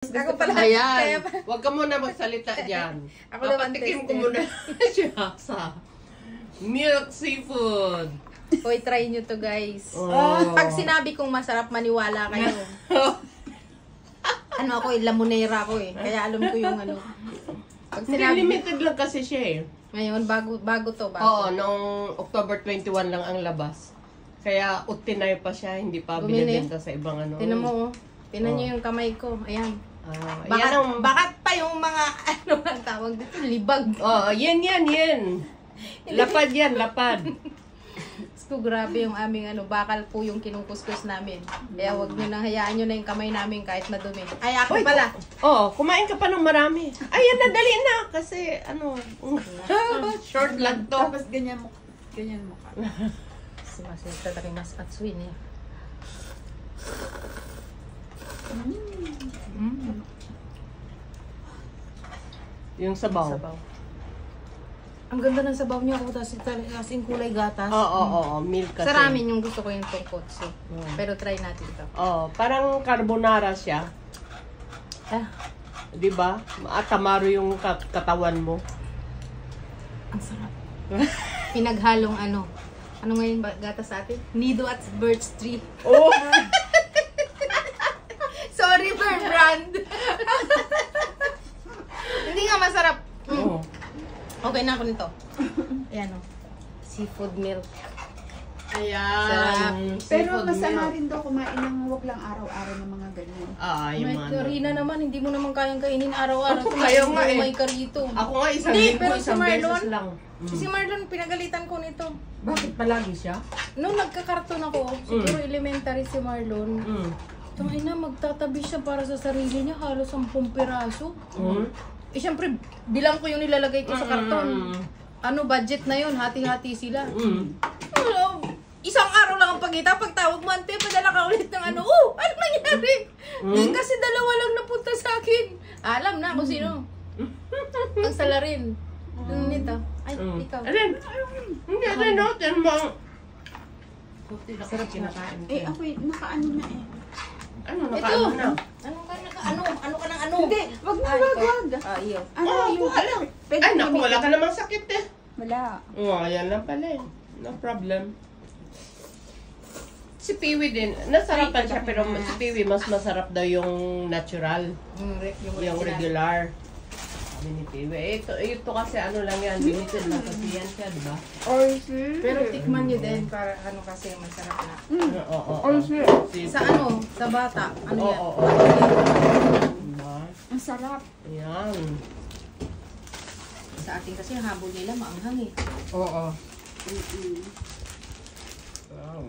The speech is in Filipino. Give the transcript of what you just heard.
Ako pala. Ayan. Huwag ka muna magsalita dyan. Ako naman Papatikim ko tested. muna siya sa milk seafood. Hoy, try nyo to, guys. Oh. Pag sinabi kong masarap, maniwala kayo. Ano ako, lamunera ko eh. Kaya alam ko yung ano. Pag Hindi, sinabi, limited lang kasi siya eh. ngayon, bago to, bago. Oo, noong October 21 lang ang labas. Kaya utinay pa siya, hindi pa Bumili. binibenta sa ibang ano. Tinan mo, oh. Tinan nyo yung kamay ko. Ayan. Yan ang... Bakat pa yung mga, ano ang tawag dito, libag. Oo, yan. Lapad yan, lapad. So, grabe yung aming ano, bakal po yung kinukuskus namin. Kaya wag nyo nang hayaan nyo na yung kamay namin kahit madumi. Ay, ako pala. Oo, kumain ka pa ng marami. Ayan, nadali na. Kasi, ano, short lang to. Tapos ganyan mo ka. Sumasita tayo mas atsui niya. Yung sabaw. Sabaw. Ang ganda ng sabaw niya ako, kasing kulay gatas. Oo, milk kasi. Sa ramen yung gusto ko yung tonkotsu. Pero try natin to. Oo, parang carbonara siya. Ah, Di ba? Tamaro yung katawan mo. ang sarap. Pinaghalong ano. Ano ngayon ba gatas sa atin? Nido at birch tree. Oh! Sorry for brand. Hindi nga masarap. Oo. Okay na ako nito. Ayan o. Seafood milk. Ayan. Pero Seafood masama milk. rin daw kumain ng huwag lang araw-araw ng mga ganyan. Yung May mga karina naman, hindi mo naman kayang kainin araw-araw. Ako, kaya nga eh. May karito. Ako nga isang Hindi, linggo, pero si isang Marlon, beses lang. Si Marlon, pinagalitan ko nito. Bakit palagi siya? Nung nagkakarton ako, siguro elementary si Marlon. Tangay na, magtatabi siya para sa sarili niya, halos 10 piraso. Eh, syempre, bilang ko yung nilalagay ko sa karton. Ano, budget na yun, hati-hati sila. Ano, isang araw lang ang pagitan, pagtawag mo, ante, padala ka ulit ng ano, ano nangyari? Kasi dalawa lang napunta sa akin. Alam na kung sino. Ang salarin. Ano nito? Ay, ikaw. Alin? Hindi, alin natin mo. Sarap kinakain. Eh, ako nakaano na eh. Ano, Ito! nakaano na? Ano ka ng ano? Hindi, wag na, wag. Iyo. Ano yung... Alam. Pwede Ay, naku, gamitin. wala ka namang sakit eh. Wala. Oo, ayan lang pala eh. No problem. Si Piwi din, nasarapan siya pero si Piwi mas masarap daw yung natural, yung regular. Sabi ni Piwi, ito kasi ano lang yan, limited lang kasi yan siya, di ba? Pero tikman nyo din para ano kasi masarap na. Oo. Sa ano? Sa bata. Ano yan? Oo. Diba? Ang sarap. Ayan. Sa atin kasi ang habol nila maanghang eh. Oo. Wow.